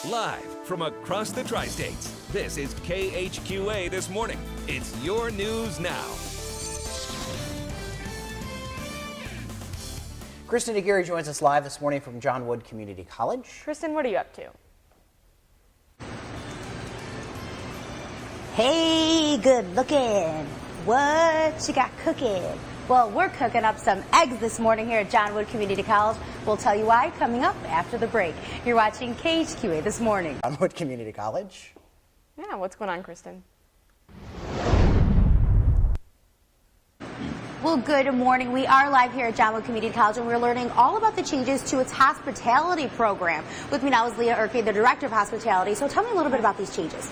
Live from across the tri-states, this is KHQA This Morning. It's your news now. Kristen Aguirre joins us live this morning from John Wood Community College. Kristen, what are you up to? Hey, good looking. What you got cooking? Well, we're cooking up some eggs this morning here at John Wood Community College. We'll tell you why coming up after the break. You're watching KHQA This Morning. John Wood Community College. Yeah, what's going on, Kristen? Well, good morning. We are live here at John Wood Community College, and we're learning all about the changes to its hospitality program. With me now is Leah Aguirre, the Director of Hospitality. So tell me a little bit about these changes.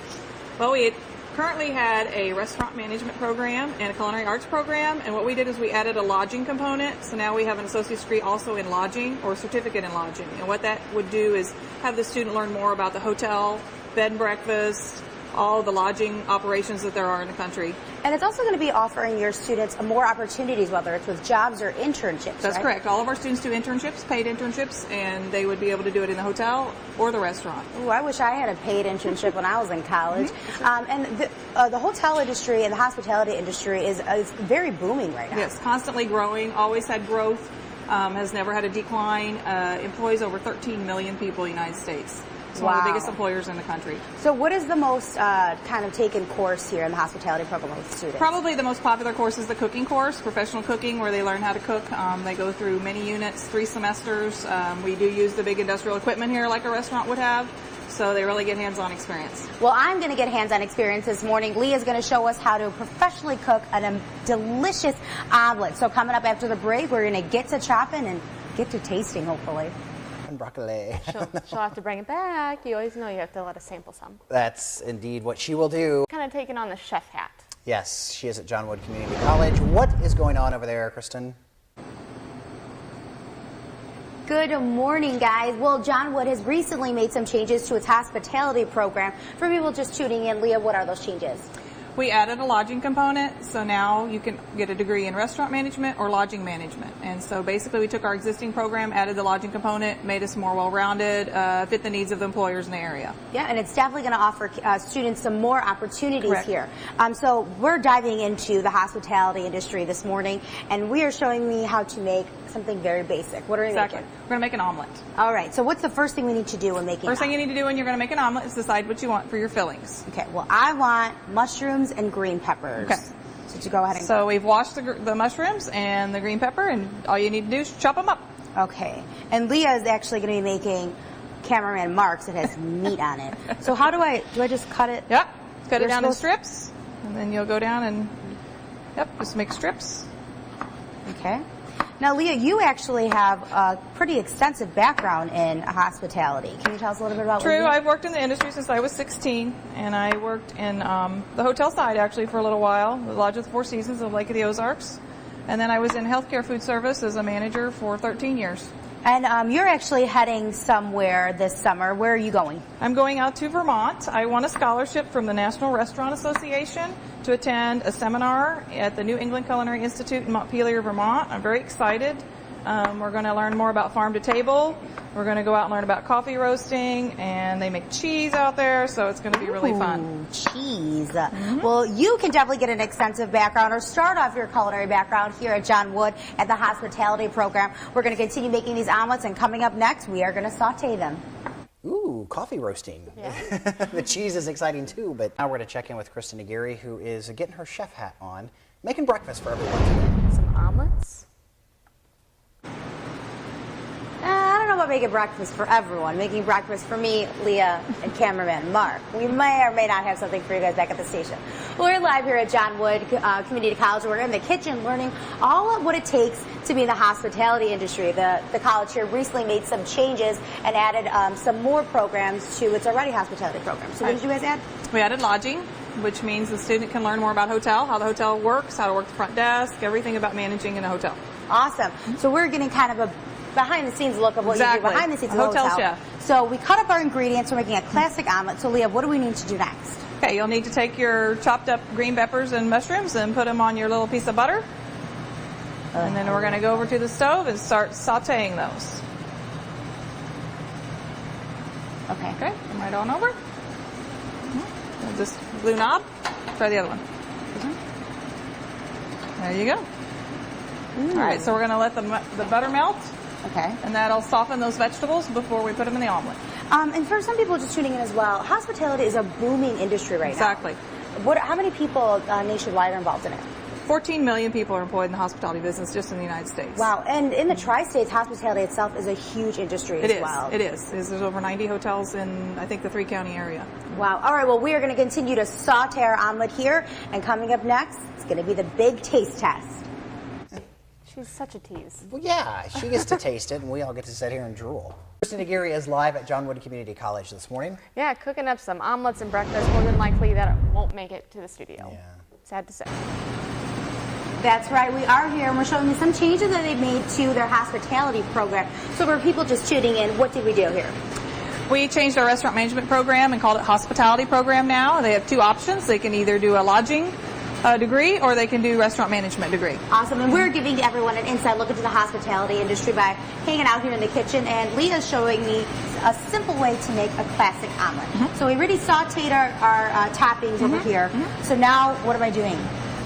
Well, we currently had a restaurant management program and a culinary arts program, and what we did is we added a lodging component. So now we have an associate's degree also in lodging or certificate in lodging. And what that would do is have the student learn more about the hotel, bed and breakfast, all the lodging operations that there are in the country. And it's also going to be offering your students more opportunities, whether it's with jobs or internships. That's right? correct. All of our students do internships, paid internships, and they would be able to do it in the hotel or the restaurant. Ooh, I wish I had a paid internship when I was in college. And the hotel industry and the hospitality industry is very booming right now. Yes, constantly growing, always had growth, has never had a decline, employs over 13 million people in the United States. It's one of the biggest employers in the country. So what is the most kind of taken course here in the hospitality program with students? Probably the most popular course is the cooking course, professional cooking, where they learn how to cook. They go through many units, 3 semesters. We do use the big industrial equipment here like a restaurant would have, so they really get hands-on experience. Well, I'm going to get hands-on experience this morning. Leah's going to show us how to professionally cook a delicious omelet. So coming up after the break, we're going to get to chopping and get to tasting, hopefully. And broccoli. She'll have to bring it back. You always know you have to let us sample some. That's indeed what she will do. Kind of taking on the chef hat. Yes, she is at John Wood Community College. What is going on over there, Kristen? Good morning, guys. Well, John Wood has recently made some changes to its hospitality program. For people just tuning in, Leah, what are those changes? We added a lodging component, so now you can get a degree in restaurant management or lodging management. And so basically we took our existing program, added the lodging component, made us more well-rounded, fit the needs of the employers in the area. Yeah, and it's definitely going to offer students some more opportunities Correct. here. So we're diving into the hospitality industry this morning, and we are showing me how to make something very basic. What are we making? We're going to make an omelet. All right, so what's the first thing we need to do when making First thing you need to do when you're going to make an omelet is decide what you want for your fillings. Okay, well, I want mushrooms and green peppers. Okay. So to go ahead and... So we've washed the mushrooms and the green pepper, and all you need to do is chop them up. Okay, and Leah is actually going to be making cameraman Mark's. It has meat on it. So how do I just cut it? Yep, cut it You're down in supposed- strips, and then you'll go down and, just make strips. Okay. Now, Leah, you actually have a pretty extensive background in hospitality. Can you tell us a little bit about what you True, do? I've worked in the industry since I was 16, and I worked in the hotel side actually for a little while, the Lodge of the Four Seasons of Lake of the Ozarks. And then I was in healthcare food service as a manager for 13 years. And you're actually heading somewhere this summer. Where are you going? I'm going out to Vermont. I won a scholarship from the National Restaurant Association to attend a seminar at the New England Culinary Institute in Montpelier, Vermont. I'm very excited. We're going to learn more about farm to table. We're going to go out and learn about coffee roasting, and they make cheese out there, so it's going to be really fun. Ooh, cheese. Well, you can definitely get an extensive background or start off your culinary background here at John Wood at the hospitality program. We're going to continue making these omelets, and coming up next, we are going to saute them. Ooh, coffee roasting. Yeah. The cheese is exciting too, but now we're going to check in with Kristen Aguirre, who is getting her chef hat on, making breakfast for everyone today. Some omelets. I don't know about making breakfast for everyone. Making breakfast for me, Leah, and cameraman Mark. We may or may not have something for you guys back at the station. We're live here at John Wood Community College. We're in the kitchen learning all of what it takes to be in the hospitality industry. The college here recently made some changes and added some more programs to its already hospitality program. So what did you guys add? We added lodging, which means the student can learn more about hotel, how the hotel works, how to work the front desk, everything about managing in a hotel. Awesome. So we're getting kind of a behind-the-scenes look of what you do behind the scenes of the Hotel hotel. chef. So we cut up our ingredients. We're making a classic omelet. So Leah, what do we need to do next? Okay, you'll need to take your chopped up green peppers and mushrooms and put them on your little piece of butter. And then we're going to go over to the stove and start sauteing those. Okay. Okay, come right on over. And this blue knob. Try the other one. There you go. All right, so we're going to let the butter melt, Okay. and that'll soften those vegetables before we put them in the omelet. And for some people just tuning in as well, hospitality is a booming industry right Exactly. now. How many people nationwide are involved in it? 14 million people are employed in the hospitality business just in the United States. Wow. And in the tri-states, hospitality itself is a huge industry as well. It is. There's over 90 hotels in, I think, the 3-county area. Wow. All right. Well, we are going to continue to saute our omelet here. And coming up next, it's going to be the big taste test. She's such a tease. Well, yeah, she gets to taste it, and we all get to sit here and drool. Kristen Aguirre is live at John Wood Community College this morning. Yeah, cooking up some omelets and breakfast. More than likely that it won't make it to the studio. Yeah. Sad to say. That's right. We are here, and we're showing you some changes that they've made to their hospitality program. So for people just tuning in, what did we do here? We changed our restaurant management program and called it hospitality program now. They have 2 options. They can either do a lodging degree or they can do restaurant management degree. Awesome. And we're giving everyone an inside look into the hospitality industry by hanging out here in the kitchen. And Leah's showing me a simple way to make a classic omelet. So we already sauteed our toppings over here. So now what am I doing?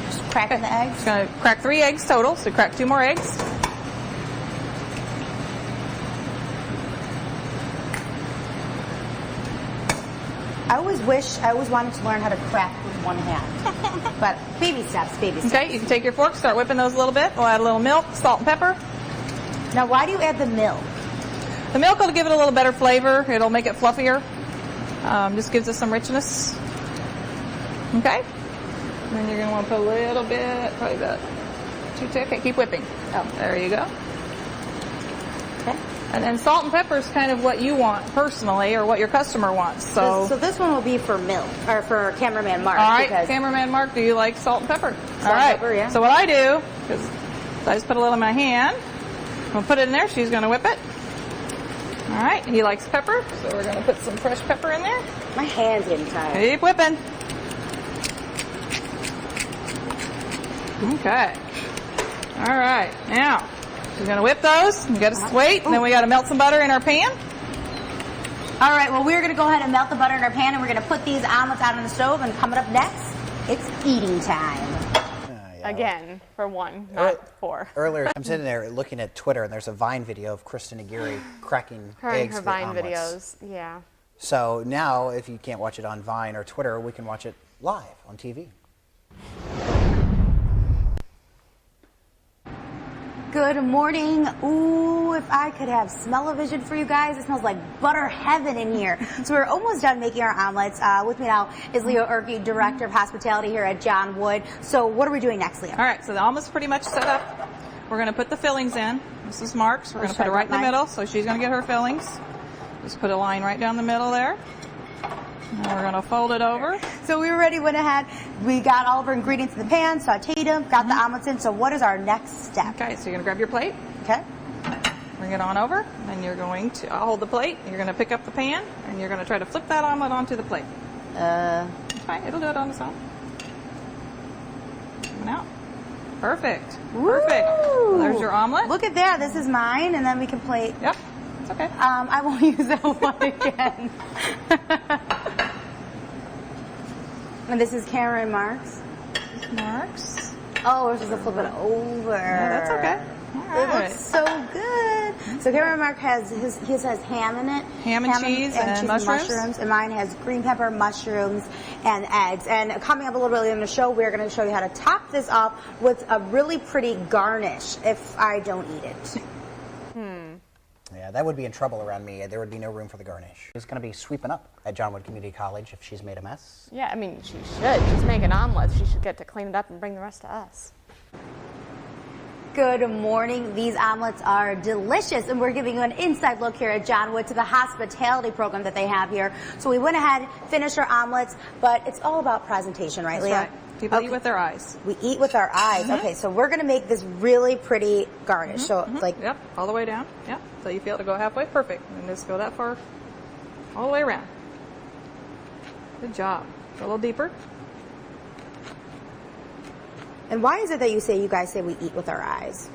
Just cracking the eggs? Just going to crack 3 eggs total, so crack 2 more eggs. I always wanted to learn how to crack with one hand. But baby steps, baby steps. Okay, you can take your fork, start whipping those a little bit. We'll add a little milk, salt and pepper. Now, why do you add the milk? The milk will give it a little better flavor. It'll make it fluffier. Just gives us some richness. Okay? And then you're going to want to put a little bit, probably about 2 tick. Okay, keep whipping. Oh, there you go. Okay. And then salt and pepper is kind of what you want personally, or what your customer wants. So this one will be for milk, or for cameraman Mark. all right, cameraman Mark, do you like salt and pepper? Salt and pepper, yeah. So what I do is I just put a little in my hand. I'm going to put it in there. She's going to whip it. All right, he likes pepper, so we're going to put some fresh pepper in there. My hand's getting tired. Keep whipping. Okay. All right, now she's going to whip those. You got to wait, and then we got to melt some butter in our pan. All right, well, we're going to go ahead and melt the butter in our pan, and we're going to put these omelets out on the stove. And coming up next, it's eating time. Again, for 1, not 4. Earlier, I'm sitting there looking at Twitter, and there's a Vine video of Kristen Aguirre cracking eggs Her for Vine omelets. videos, yeah. So now, if you can't watch it on Vine or Twitter, we can watch it live on TV. Good morning. Ooh, if I could have smell-o-vision for you guys. It smells like butter heaven in here. So we're almost done making our omelets. With me now is Leah Aguirre, Director of Hospitality here at John Wood. So what are we doing next, Leah? All right, so the omelet's pretty much set up. We're going to put the fillings in. This is Mark's. We're going to put it right in the middle, so she's going to get her fillings. Just put a line right down the middle there. And we're going to fold it over. So we already went ahead. We got all of our ingredients in the pan, sauteed them, got the omelets in. So what is our next step? Okay, so you're going to grab your plate. Okay. Bring it on over, and you're going to, I'll hold the plate, you're going to pick up the pan, and you're going to try to flip that omelet onto the plate. It's fine, it'll do it on its own. Coming out. Perfect. Perfect. Well, there's your omelet. Look at that. This is mine, and then we can plate. Yep, it's okay. I won't use that one again. And this is Karen Mark's. Mark's. Oh, we're supposed to flip it over. Yeah, that's okay. All It right. looks so good. So Karen Mark has his has ham in it. Ham and cheese and mushrooms. And mine has green pepper, mushrooms, and eggs. And coming up a little bit later in the show, we're going to show you how to top this off with a really pretty garnish if I don't eat it. Yeah, that would be in trouble around me. There would be no room for the garnish. She's going to be sweeping up at John Wood Community College if she's made a mess. Yeah, I mean, she should. She's making omelets. She should get to clean it up and bring the rest to us. Good morning. These omelets are delicious, and we're giving you an inside look here at John Wood to the hospitality program that they have here. So we went ahead, finished our omelets, but it's all about presentation, right, Leah? That's right. People eat with their eyes. We eat with our eyes. Okay, so we're going to make this really pretty garnish. So, like, Yep, all the way down. Yep, so you feel it to go halfway. Perfect. And just go that far, all the way around. Good job. Go a little deeper. and why is it that you guys say we eat with our eyes?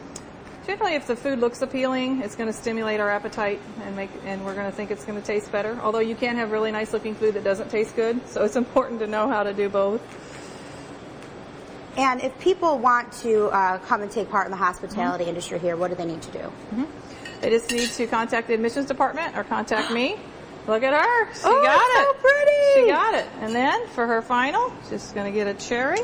Generally, if the food looks appealing, it's going to stimulate our appetite and we're going to think it's going to taste better. Although you can have really nice looking food that doesn't taste good, so it's important to know how to do both. And if people want to come and take part in the hospitality industry here, what do they need to do? They just need to contact the admissions department or contact me. Look at her. She Oh, got it's it. so pretty. She got it. And then for her final, she's going to get a cherry.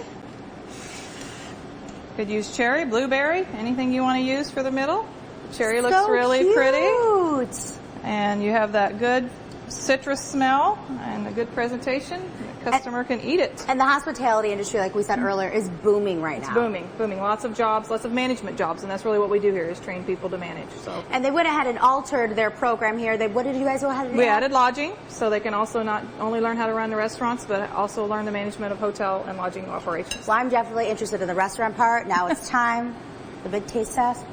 Could use cherry, blueberry, anything you want to use for the middle. Cherry looks So really pretty. cute. And you have that good citrus smell and a good presentation. The customer can eat it. And the hospitality industry, like we said earlier, is booming right now. Booming, booming. Lots of jobs, lots of management jobs, and that's really what we do here is train people to manage. So And they went ahead and altered their program here. What did you guys go ahead and do? we added lodging, so they can also not only learn how to run the restaurants, but also learn the management of hotel and lodging operations. Well, I'm definitely interested in the restaurant part. Now it's time. The big taste test.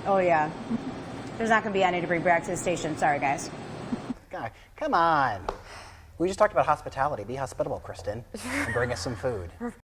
Oh, yeah. There's not going to be any to bring back to the station. Sorry, guys. God, come on. We just talked about hospitality. Be hospitable, Kristen, and bring us some food.